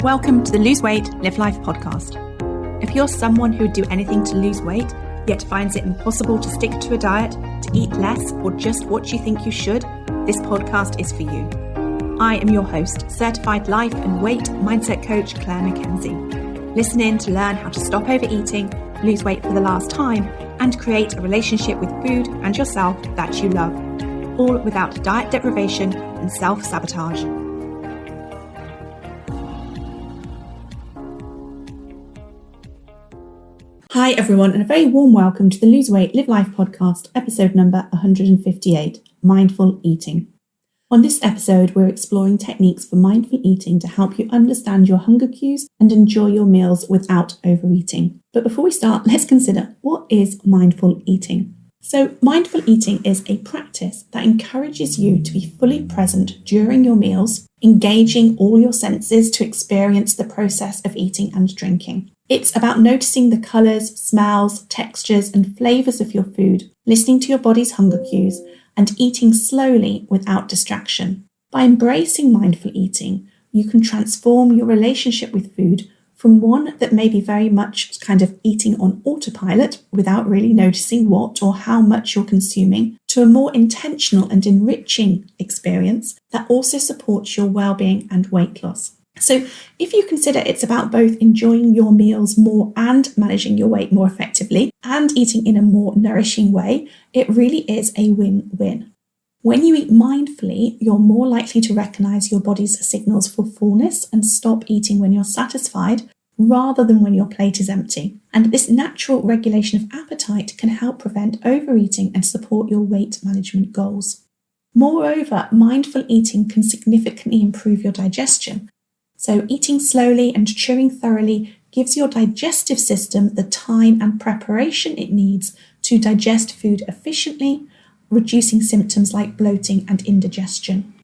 Welcome to the Lose Weight, Live Life podcast. If you're someone who would do anything to lose weight, yet finds it impossible to stick to a diet, to eat less, or just what you think you should, this podcast is for you. I am your host, certified life and weight mindset coach, Clair MACKENZIE. Listen in to learn how to stop overeating, lose weight for the last time, and create a relationship with food and yourself that you love, all without diet deprivation and self-sabotage. Hi everyone, and a very warm welcome to the Lose Weight, Live Life podcast, episode number 158, Mindful Eating. On this episode, we're exploring techniques for mindful eating to help you understand your hunger cues and enjoy your meals without overeating. But before we start, let's consider, what is mindful eating? So mindful eating is a practice that encourages you to be fully present during your meals, engaging all your senses to experience the process of eating and drinking. It's about noticing the colours, smells, textures and flavours of your food, listening to your body's hunger cues, and eating slowly without distraction. By embracing mindful eating, you can transform your relationship with food from one that may be very much kind of eating on autopilot without really noticing what or how much you're consuming, to a more intentional and enriching experience that also supports your well-being and weight loss. So if you consider it's about both enjoying your meals more and managing your weight more effectively and eating in a more nourishing way, it really is a win-win. When you eat mindfully, you're more likely to recognize your body's signals for fullness and stop eating when you're satisfied rather than when your plate is empty. And this natural regulation of appetite can help prevent overeating and support your weight management goals. Moreover, mindful eating can significantly improve your digestion. So eating slowly and chewing thoroughly gives your digestive system the time and preparation it needs to digest food efficiently, reducing symptoms like bloating and indigestion.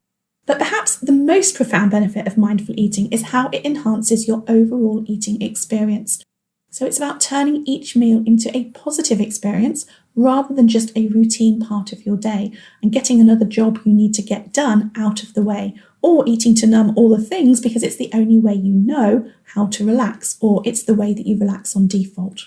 But perhaps the most profound benefit of mindful eating is how it enhances your overall eating experience. So it's about turning each meal into a positive experience rather than just a routine part of your day and getting another job you need to get done out of the way, or eating to numb all the things because it's the only way you know how to relax, or it's the way that you relax on default.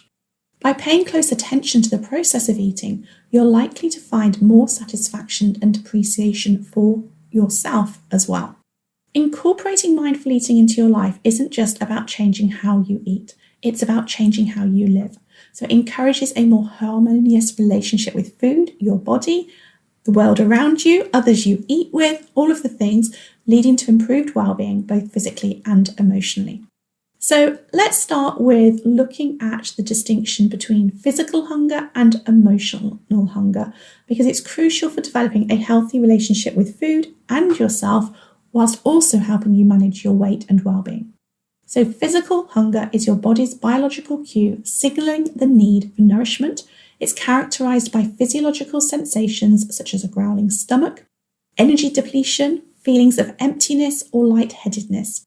By paying close attention to the process of eating, you're likely to find more satisfaction and appreciation for yourself as well. Incorporating mindful eating into your life isn't just about changing how you eat, it's about changing how you live. So it encourages a more harmonious relationship with food, your body, the world around you, others you eat with, all of the things, leading to improved well-being, both physically and emotionally. So let's start with looking at the distinction between physical hunger and emotional hunger, because it's crucial for developing a healthy relationship with food and yourself, whilst also helping you manage your weight and well-being. So physical hunger is your body's biological cue signaling the need for nourishment. It's characterized by physiological sensations such as a growling stomach, energy depletion, feelings of emptiness or lightheadedness.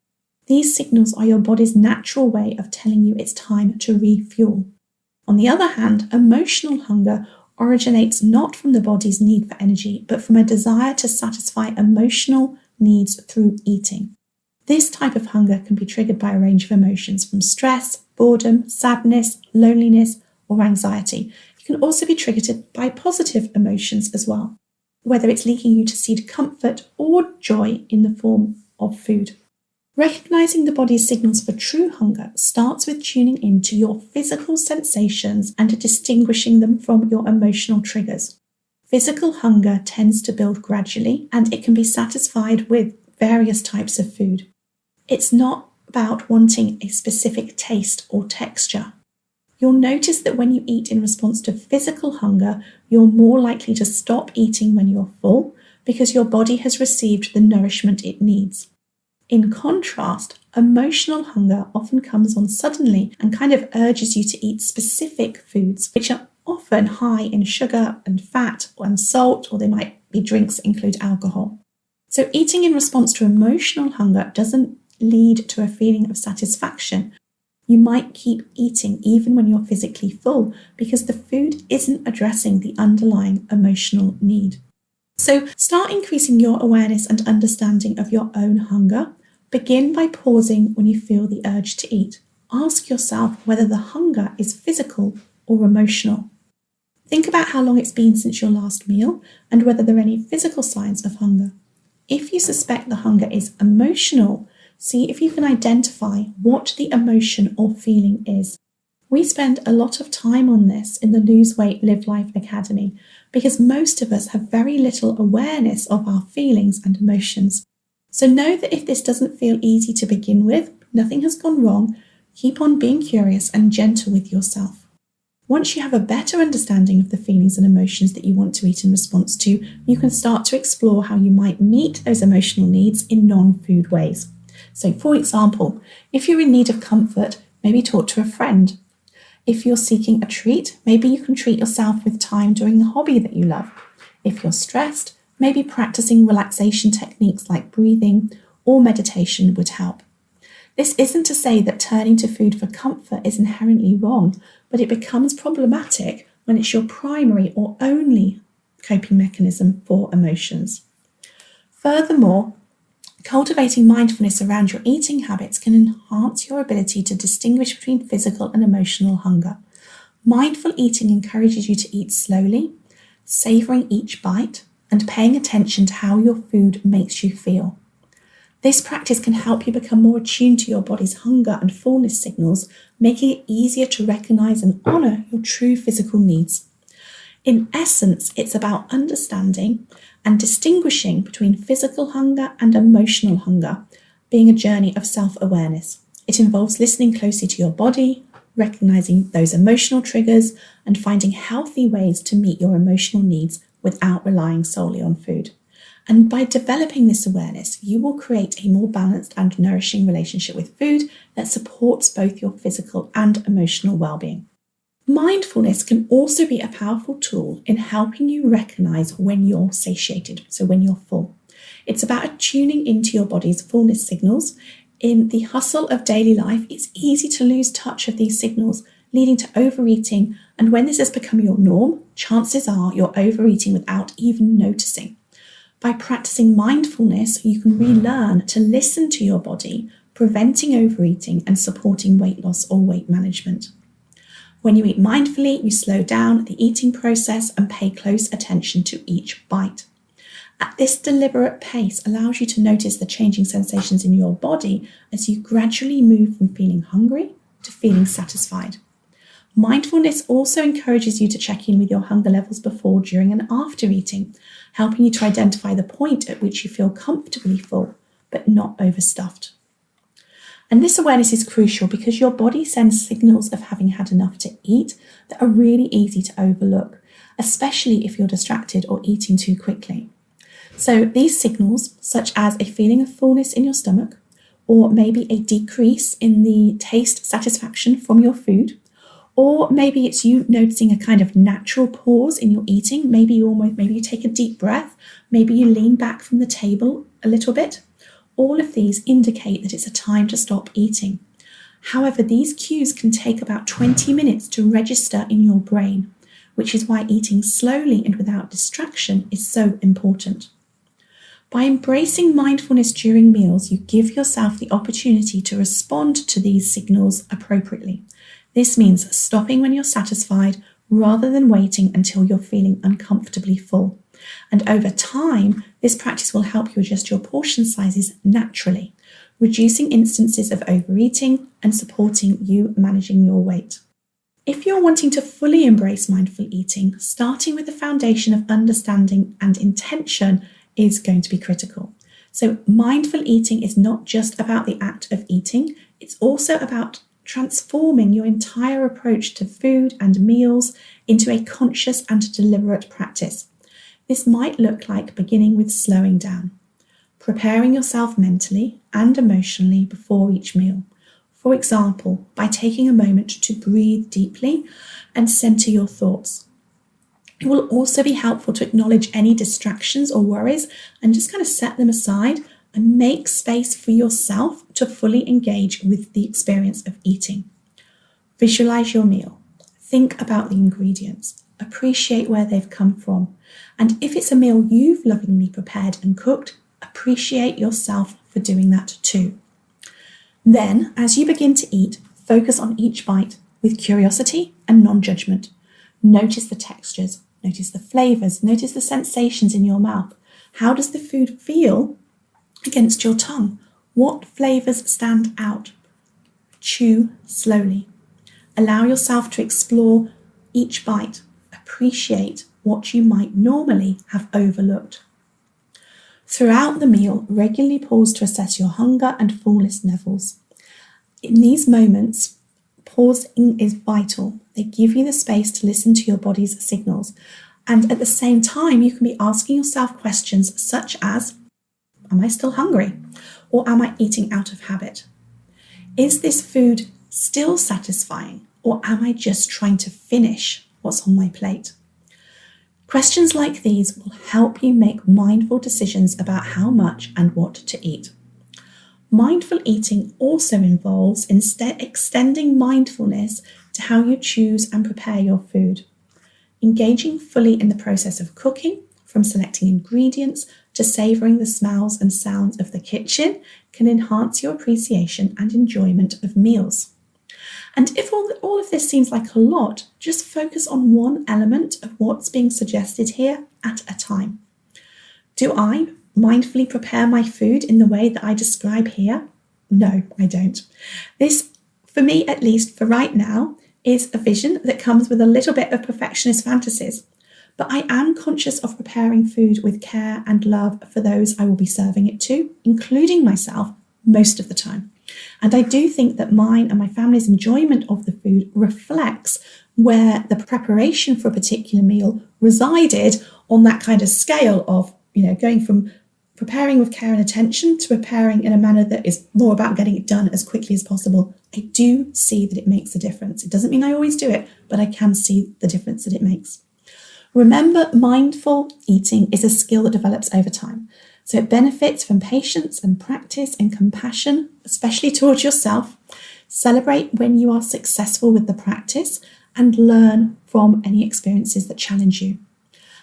These signals are your body's natural way of telling you it's time to refuel. On the other hand, emotional hunger originates not from the body's need for energy, but from a desire to satisfy emotional needs through eating. This type of hunger can be triggered by a range of emotions from stress, boredom, sadness, loneliness, or anxiety. It can also be triggered by positive emotions as well, whether it's leading you to seek comfort or joy in the form of food. Recognizing the body's signals for true hunger starts with tuning into your physical sensations and distinguishing them from your emotional triggers. Physical hunger tends to build gradually, and it can be satisfied with various types of food. It's not about wanting a specific taste or texture. You'll notice that when you eat in response to physical hunger, you're more likely to stop eating when you're full because your body has received the nourishment it needs. In contrast, emotional hunger often comes on suddenly and kind of urges you to eat specific foods, which are often high in sugar and fat and salt, or they might be drinks that include alcohol. So eating in response to emotional hunger doesn't lead to a feeling of satisfaction. You might keep eating even when you're physically full because the food isn't addressing the underlying emotional need. So start increasing your awareness and understanding of your own hunger. Begin by pausing when you feel the urge to eat. Ask yourself whether the hunger is physical or emotional. Think about how long it's been since your last meal and whether there are any physical signs of hunger. If you suspect the hunger is emotional, see if you can identify what the emotion or feeling is. We spend a lot of time on this in the Lose Weight, Live Life Academy because most of us have very little awareness of our feelings and emotions. So know that if this doesn't feel easy to begin with, nothing has gone wrong. Keep on being curious and gentle with yourself. Once you have a better understanding of the feelings and emotions that you want to eat in response to, you can start to explore how you might meet those emotional needs in non-food ways. So, for example, if you're in need of comfort, maybe talk to a friend. If you're seeking a treat, maybe you can treat yourself with time doing a hobby that you love. If you're stressed, maybe practicing relaxation techniques like breathing or meditation would help. This isn't to say that turning to food for comfort is inherently wrong, but it becomes problematic when it's your primary or only coping mechanism for emotions. Furthermore, cultivating mindfulness around your eating habits can enhance your ability to distinguish between physical and emotional hunger. Mindful eating encourages you to eat slowly, savouring each bite, and paying attention to how your food makes you feel. This practice can help you become more attuned to your body's hunger and fullness signals, making it easier to recognise and honour your true physical needs. In essence, it's about understanding and distinguishing between physical hunger and emotional hunger, being a journey of self-awareness. It involves listening closely to your body, recognising those emotional triggers, and finding healthy ways to meet your emotional needs without relying solely on food. And by developing this awareness, you will create a more balanced and nourishing relationship with food that supports both your physical and emotional well-being. Mindfulness can also be a powerful tool in helping you recognise when you're satiated, so when you're full. It's about tuning into your body's fullness signals. In the hustle of daily life, it's easy to lose touch of these signals, leading to overeating, and when this has become your norm, chances are you're overeating without even noticing. By practicing mindfulness, you can relearn to listen to your body, preventing overeating and supporting weight loss or weight management. When you eat mindfully, you slow down the eating process and pay close attention to each bite. At this deliberate pace allows you to notice the changing sensations in your body as you gradually move from feeling hungry to feeling satisfied. Mindfulness also encourages you to check in with your hunger levels before, during, and after eating, helping you to identify the point at which you feel comfortably full, but not overstuffed. And this awareness is crucial because your body sends signals of having had enough to eat that are really easy to overlook, especially if you're distracted or eating too quickly. So these signals, such as a feeling of fullness in your stomach, or maybe a decrease in the taste satisfaction from your food, or maybe it's you noticing a kind of natural pause in your eating. Maybe you take a deep breath. Maybe you lean back from the table a little bit. All of these indicate that it's a time to stop eating. However, these cues can take about 20 minutes to register in your brain, which is why eating slowly and without distraction is so important. By embracing mindfulness during meals, you give yourself the opportunity to respond to these signals appropriately. This means stopping when you're satisfied rather than waiting until you're feeling uncomfortably full. And over time, this practice will help you adjust your portion sizes naturally, reducing instances of overeating and supporting you managing your weight. If you're wanting to fully embrace mindful eating, starting with the foundation of understanding and intention is going to be critical. So mindful eating is not just about the act of eating, it's also about transforming your entire approach to food and meals into a conscious and deliberate practice. This might look like beginning with slowing down, preparing yourself mentally and emotionally before each meal. For example, by taking a moment to breathe deeply and center your thoughts. It will also be helpful to acknowledge any distractions or worries and just kind of set them aside and make space for yourself to fully engage with the experience of eating. Visualize your meal. Think about the ingredients. Appreciate where they've come from. And if it's a meal you've lovingly prepared and cooked, appreciate yourself for doing that too. Then, as you begin to eat, focus on each bite with curiosity and non-judgment. Notice the textures, notice the flavours, notice the sensations in your mouth. How does the food feel against your tongue? What flavours stand out? Chew slowly. Allow yourself to explore each bite. Appreciate what you might normally have overlooked. Throughout the meal, regularly pause to assess your hunger and fullness levels. In these moments, pausing is vital. They give you the space to listen to your body's signals. And at the same time, you can be asking yourself questions such as, am I still hungry? Or am I eating out of habit? Is this food still satisfying? Or am I just trying to finish what's on my plate? Questions like these will help you make mindful decisions about how much and what to eat. Mindful eating also involves extending mindfulness to how you choose and prepare your food. Engaging fully in the process of cooking, from selecting ingredients to savouring the smells and sounds of the kitchen, can enhance your appreciation and enjoyment of meals. And if all of this seems like a lot, just focus on one element of what's being suggested here at a time. Do I mindfully prepare my food in the way that I describe here? No, I don't. This, for me at least, for right now, is a vision that comes with a little bit of perfectionist fantasies. But I am conscious of preparing food with care and love for those I will be serving it to, including myself, most of the time. And I do think that mine and my family's enjoyment of the food reflects where the preparation for a particular meal resided on that kind of scale of, going from preparing with care and attention to preparing in a manner that is more about getting it done as quickly as possible. I do see that it makes a difference. It doesn't mean I always do it, but I can see the difference that it makes. Remember, mindful eating is a skill that develops over time. So it benefits from patience and practice and compassion, especially towards yourself. Celebrate when you are successful with the practice and learn from any experiences that challenge you.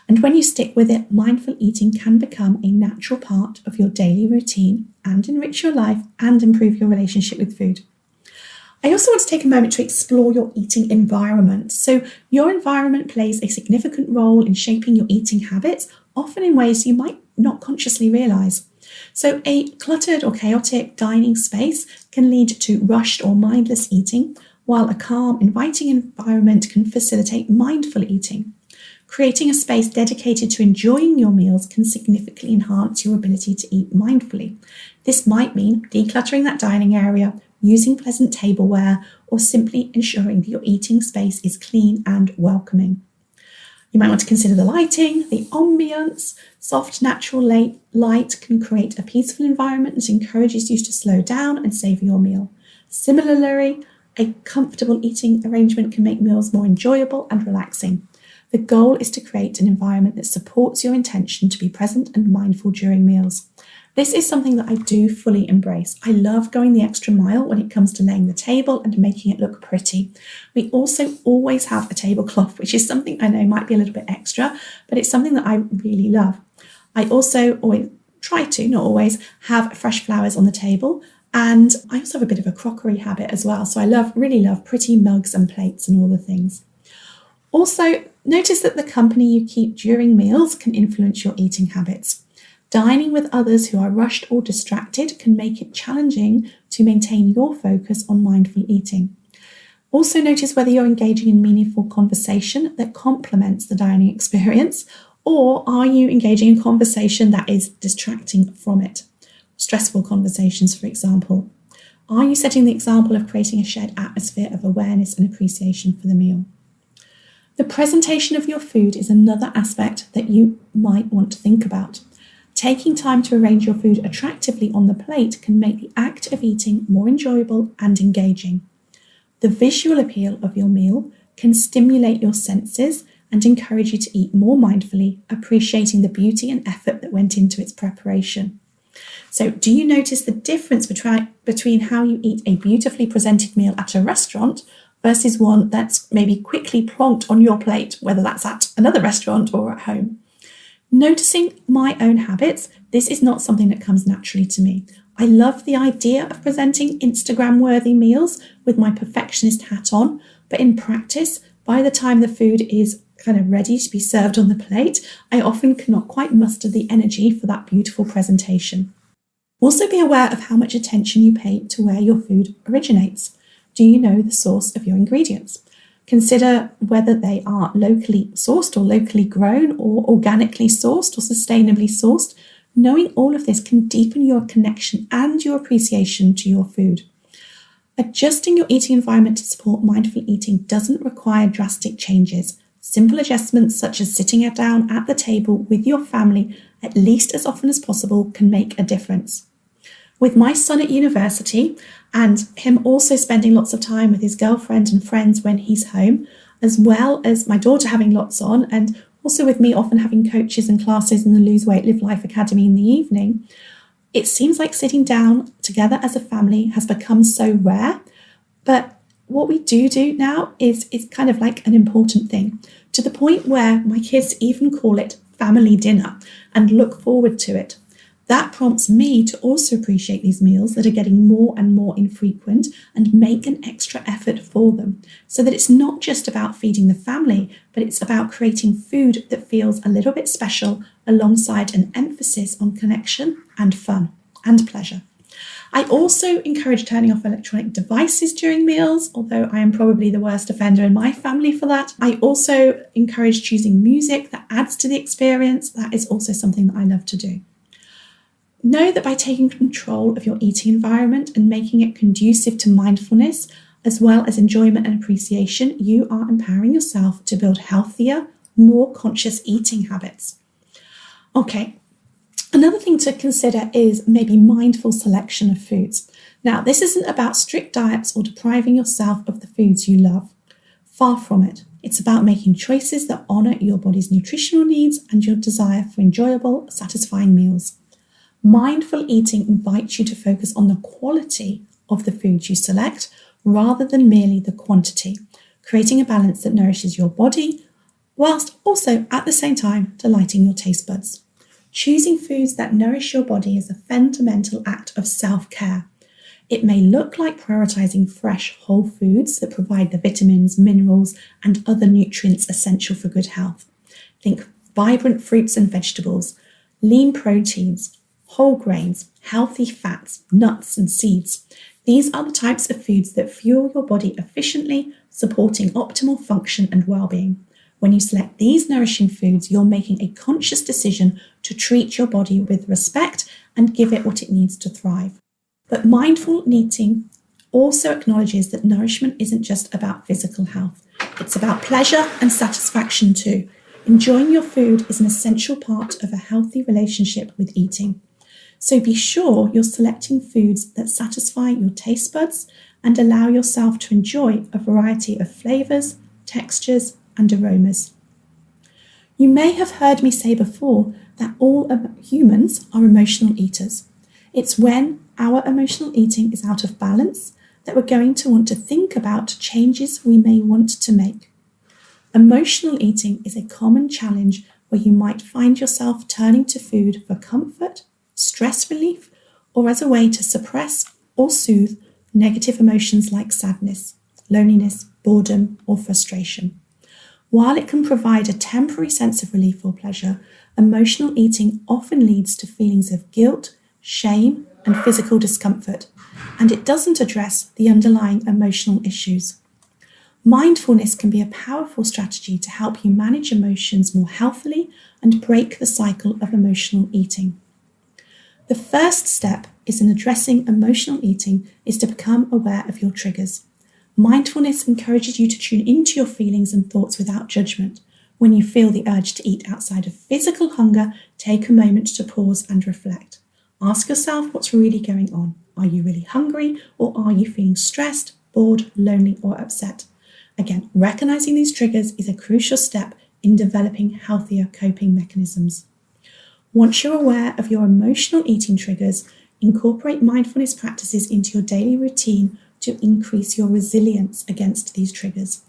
And when you stick with it, mindful eating can become a natural part of your daily routine and enrich your life and improve your relationship with food. I also want to take a moment to explore your eating environment. So your environment plays a significant role in shaping your eating habits, often in ways you might not consciously realise. So a cluttered or chaotic dining space can lead to rushed or mindless eating, while a calm, inviting environment can facilitate mindful eating. Creating a space dedicated to enjoying your meals can significantly enhance your ability to eat mindfully. This might mean decluttering that dining area, using pleasant tableware, or simply ensuring that your eating space is clean and welcoming. You might want to consider the lighting, the ambience. Soft, natural light can create a peaceful environment that encourages you to slow down and savour your meal. Similarly, a comfortable eating arrangement can make meals more enjoyable and relaxing. The goal is to create an environment that supports your intention to be present and mindful during meals. This is something that I do fully embrace. I love going the extra mile when it comes to laying the table and making it look pretty. We also always have a tablecloth, which is something I know might be a little bit extra, but it's something that I really love. I also always try to, not always, have fresh flowers on the table. And I also have a bit of a crockery habit as well. So I really love pretty mugs and plates and all the things. Also, notice that the company you keep during meals can influence your eating habits. Dining with others who are rushed or distracted can make it challenging to maintain your focus on mindful eating. Also notice whether you're engaging in meaningful conversation that complements the dining experience, or are you engaging in conversation that is distracting from it? Stressful conversations, for example. Are you setting the example of creating a shared atmosphere of awareness and appreciation for the meal? The presentation of your food is another aspect that you might want to think about. Taking time to arrange your food attractively on the plate can make the act of eating more enjoyable and engaging. The visual appeal of your meal can stimulate your senses and encourage you to eat more mindfully, appreciating the beauty and effort that went into its preparation. So, do you notice the difference between how you eat a beautifully presented meal at a restaurant versus one that's maybe quickly plonked on your plate, whether that's at another restaurant or at home? Noticing my own habits, this is not something that comes naturally to me. I love the idea of presenting Instagram-worthy meals with my perfectionist hat on, but in practice, by the time the food is kind of ready to be served on the plate, I often cannot quite muster the energy for that beautiful presentation. Also be aware of how much attention you pay to where your food originates. Do you know the source of your ingredients? Consider whether they are locally sourced or locally grown or organically sourced or sustainably sourced. Knowing all of this can deepen your connection and your appreciation to your food. Adjusting your eating environment to support mindful eating doesn't require drastic changes. Simple adjustments such as sitting down at the table with your family at least as often as possible can make a difference. With my son at university and him also spending lots of time with his girlfriend and friends when he's home, as well as my daughter having lots on, and also with me often having coaches and classes in the Lose Weight, Live Life Academy in the evening, it seems like sitting down together as a family has become so rare. But what we do now is kind of like an important thing, to the point where my kids even call it family dinner and look forward to it. That prompts me to also appreciate these meals that are getting more and more infrequent and make an extra effort for them, so that it's not just about feeding the family, but it's about creating food that feels a little bit special alongside an emphasis on connection and fun and pleasure. I also encourage turning off electronic devices during meals, although I am probably the worst offender in my family for that. I also encourage choosing music that adds to the experience. That is also something that I love to do. Know that by taking control of your eating environment and making it conducive to mindfulness, as well as enjoyment and appreciation, you are empowering yourself to build healthier, more conscious eating habits. Okay, another thing to consider is maybe mindful selection of foods. Now, this isn't about strict diets or depriving yourself of the foods you love. Far from it. It's about making choices that honour your body's nutritional needs and your desire for enjoyable, satisfying meals. Mindful eating invites you to focus on the quality of the foods you select rather than merely the quantity, creating a balance that nourishes your body whilst also at the same time delighting your taste buds. Choosing foods that nourish your body is a fundamental act of self-care. It may look like prioritising fresh, whole foods that provide the vitamins, minerals, and other nutrients essential for good health. Think vibrant fruits and vegetables, lean proteins, whole grains, healthy fats, nuts and seeds. These are the types of foods that fuel your body efficiently, supporting optimal function and well-being. When you select these nourishing foods, you're making a conscious decision to treat your body with respect and give it what it needs to thrive. But mindful eating also acknowledges that nourishment isn't just about physical health. It's about pleasure and satisfaction too. Enjoying your food is an essential part of a healthy relationship with eating. So be sure you're selecting foods that satisfy your taste buds and allow yourself to enjoy a variety of flavours, textures, and aromas. You may have heard me say before that all humans are emotional eaters. It's when our emotional eating is out of balance that we're going to want to think about changes we may want to make. Emotional eating is a common challenge where you might find yourself turning to food for comfort, stress relief, or as a way to suppress or soothe negative emotions like sadness, loneliness, boredom, or frustration. While it can provide a temporary sense of relief or pleasure, emotional eating often leads to feelings of guilt, shame, and physical discomfort, and it doesn't address the underlying emotional issues. Mindfulness can be a powerful strategy to help you manage emotions more healthily and break the cycle of emotional eating. The first step in addressing emotional eating is to become aware of your triggers. Mindfulness encourages you to tune into your feelings and thoughts without judgment. When you feel the urge to eat outside of physical hunger, take a moment to pause and reflect. Ask yourself what's really going on. Are you really hungry, or are you feeling stressed, bored, lonely, or upset? Again, recognizing these triggers is a crucial step in developing healthier coping mechanisms. Once you're aware of your emotional eating triggers, incorporate mindfulness practices into your daily routine to increase your resilience against these triggers.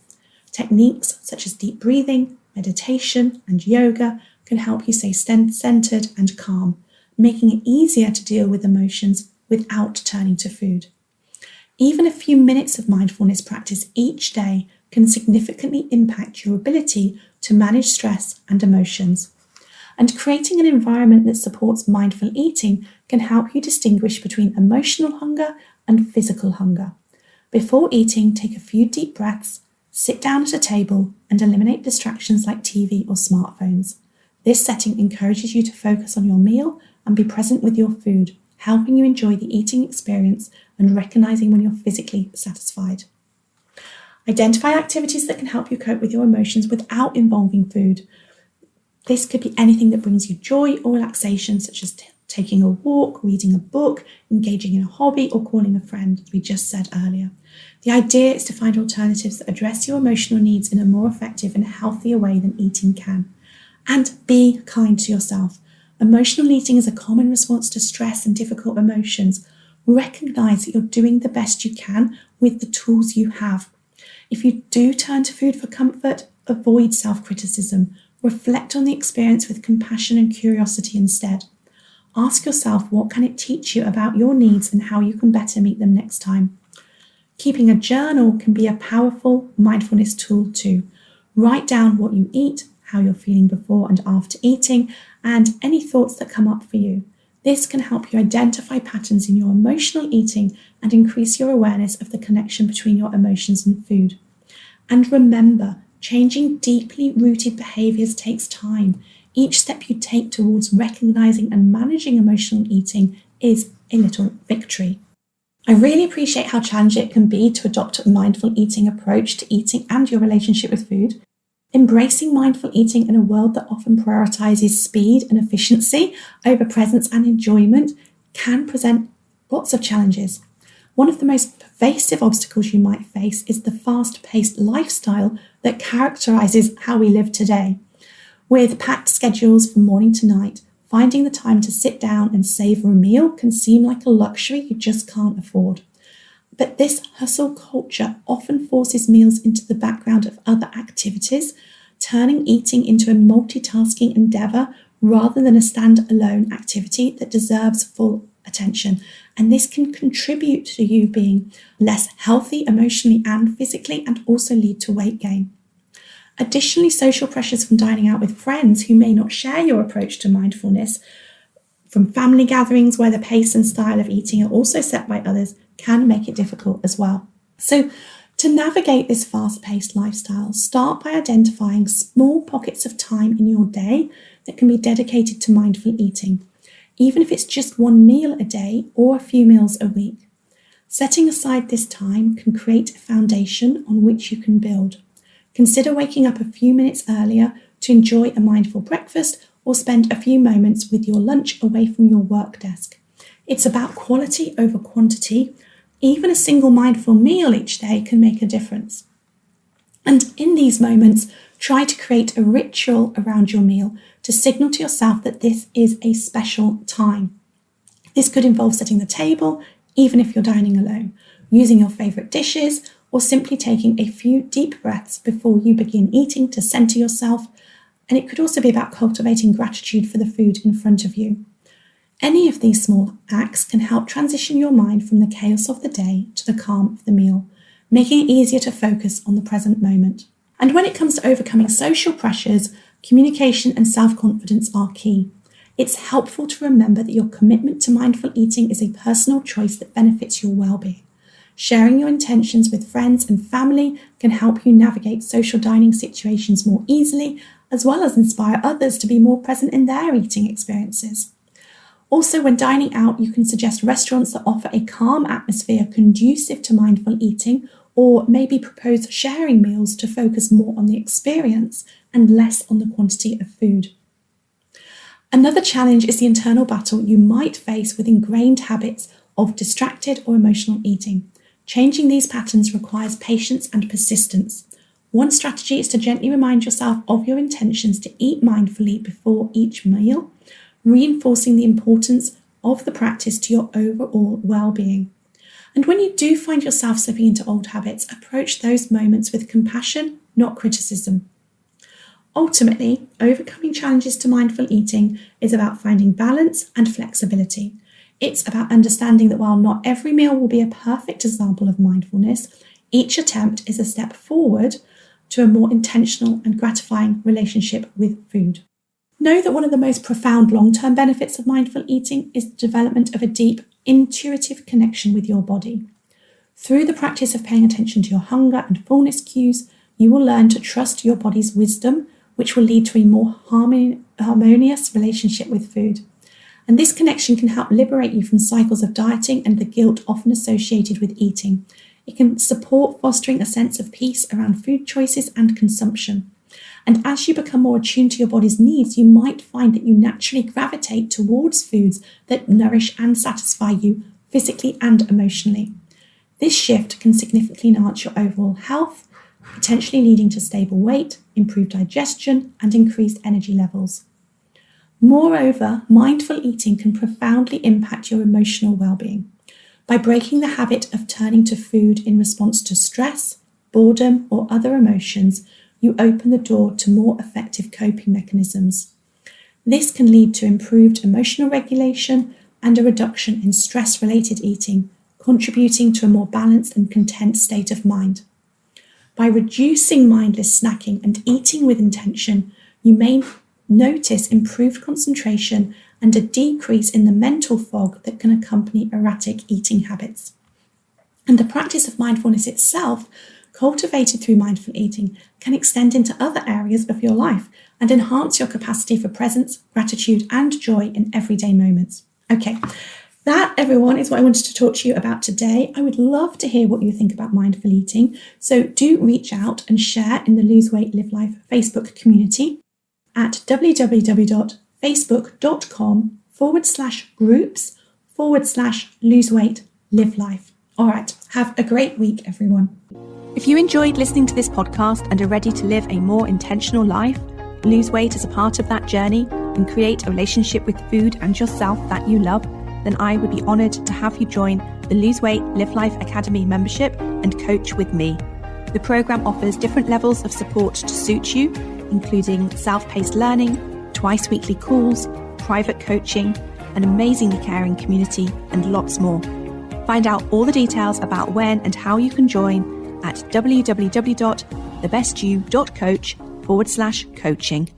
Techniques such as deep breathing, meditation, and yoga can help you stay centered and calm, making it easier to deal with emotions without turning to food. Even a few minutes of mindfulness practice each day can significantly impact your ability to manage stress and emotions. And creating an environment that supports mindful eating can help you distinguish between emotional hunger and physical hunger. Before eating, take a few deep breaths, sit down at a table, and eliminate distractions like TV or smartphones. This setting encourages you to focus on your meal and be present with your food, helping you enjoy the eating experience and recognizing when you're physically satisfied. Identify activities that can help you cope with your emotions without involving food. This could be anything that brings you joy or relaxation, such as taking a walk, reading a book, engaging in a hobby, or calling a friend, as we just said earlier. The idea is to find alternatives that address your emotional needs in a more effective and healthier way than eating can. And be kind to yourself. Emotional eating is a common response to stress and difficult emotions. Recognize that you're doing the best you can with the tools you have. If you do turn to food for comfort, avoid self-criticism. Reflect on the experience with compassion and curiosity instead. Ask yourself, what can it teach you about your needs and how you can better meet them next time? Keeping a journal can be a powerful mindfulness tool too. Write down what you eat, how you're feeling before and after eating, and any thoughts that come up for you. This can help you identify patterns in your emotional eating and increase your awareness of the connection between your emotions and food. And remember, changing deeply rooted behaviours takes time. Each step you take towards recognizing and managing emotional eating is a little victory. I really appreciate how challenging it can be to adopt a mindful eating approach to eating and your relationship with food. Embracing mindful eating in a world that often prioritizes speed and efficiency over presence and enjoyment can present lots of challenges. One of the most pervasive obstacles you might face is the fast-paced lifestyle that characterizes how we live today. With packed schedules from morning to night, finding the time to sit down and savor a meal can seem like a luxury you just can't afford. But this hustle culture often forces meals into the background of other activities, turning eating into a multitasking endeavour rather than a standalone activity that deserves full attention. And this can contribute to you being less healthy emotionally and physically, and also lead to weight gain. Additionally, social pressures from dining out with friends who may not share your approach to mindfulness, from family gatherings where the pace and style of eating are also set by others, can make it difficult as well. So, to navigate this fast-paced lifestyle, start by identifying small pockets of time in your day that can be dedicated to mindful eating, even if it's just one meal a day or a few meals a week. Setting aside this time can create a foundation on which you can build. Consider waking up a few minutes earlier to enjoy a mindful breakfast or spend a few moments with your lunch away from your work desk. It's about quality over quantity. Even a single mindful meal each day can make a difference. And in these moments, try to create a ritual around your meal to signal to yourself that this is a special time. This could involve setting the table, even if you're dining alone, using your favourite dishes, or simply taking a few deep breaths before you begin eating to centre yourself. And it could also be about cultivating gratitude for the food in front of you. Any of these small acts can help transition your mind from the chaos of the day to the calm of the meal, making it easier to focus on the present moment. And when it comes to overcoming social pressures, communication and self-confidence are key. It's helpful to remember that your commitment to mindful eating is a personal choice that benefits your well-being. Sharing your intentions with friends and family can help you navigate social dining situations more easily, as well as inspire others to be more present in their eating experiences. Also, when dining out, you can suggest restaurants that offer a calm atmosphere conducive to mindful eating, or maybe propose sharing meals to focus more on the experience and less on the quantity of food. Another challenge is the internal battle you might face with ingrained habits of distracted or emotional eating. Changing these patterns requires patience and persistence. One strategy is to gently remind yourself of your intentions to eat mindfully before each meal, reinforcing the importance of the practice to your overall well-being. And when you do find yourself slipping into old habits, approach those moments with compassion, not criticism. Ultimately, overcoming challenges to mindful eating is about finding balance and flexibility. It's about understanding that while not every meal will be a perfect example of mindfulness, each attempt is a step forward to a more intentional and gratifying relationship with food. Know that one of the most profound long-term benefits of mindful eating is the development of a deep, intuitive connection with your body. Through the practice of paying attention to your hunger and fullness cues, you will learn to trust your body's wisdom, which will lead to a more harmonious relationship with food. And this connection can help liberate you from cycles of dieting and the guilt often associated with eating. It can support fostering a sense of peace around food choices and consumption. And as you become more attuned to your body's needs, you might find that you naturally gravitate towards foods that nourish and satisfy you physically and emotionally. This shift can significantly enhance your overall health, potentially leading to stable weight, improved digestion, and increased energy levels. Moreover, mindful eating can profoundly impact your emotional well-being. By breaking the habit of turning to food in response to stress, boredom, or other emotions, you open the door to more effective coping mechanisms. This can lead to improved emotional regulation and a reduction in stress-related eating, contributing to a more balanced and content state of mind. By reducing mindless snacking and eating with intention, you may notice improved concentration and a decrease in the mental fog that can accompany erratic eating habits. And the practice of mindfulness itself, cultivated through mindful eating, can extend into other areas of your life and enhance your capacity for presence, gratitude, and joy in everyday moments. Okay. That, everyone, is what I wanted to talk to you about today. I would love to hear what you think about mindful eating. So do reach out and share in the Lose Weight, Live Life Facebook community at www.facebook.com/groups/Lose Weight, Live Life. All right. Have a great week, everyone. If you enjoyed listening to this podcast and are ready to live a more intentional life, lose weight as a part of that journey, and create a relationship with food and yourself that you love, then I would be honoured to have you join the Lose Weight, Live Life Academy membership and coach with me. The programme offers different levels of support to suit you, including self-paced learning, twice weekly calls, private coaching, an amazingly caring community, and lots more. Find out all the details about when and how you can join at www.thebestyou.coach/coaching.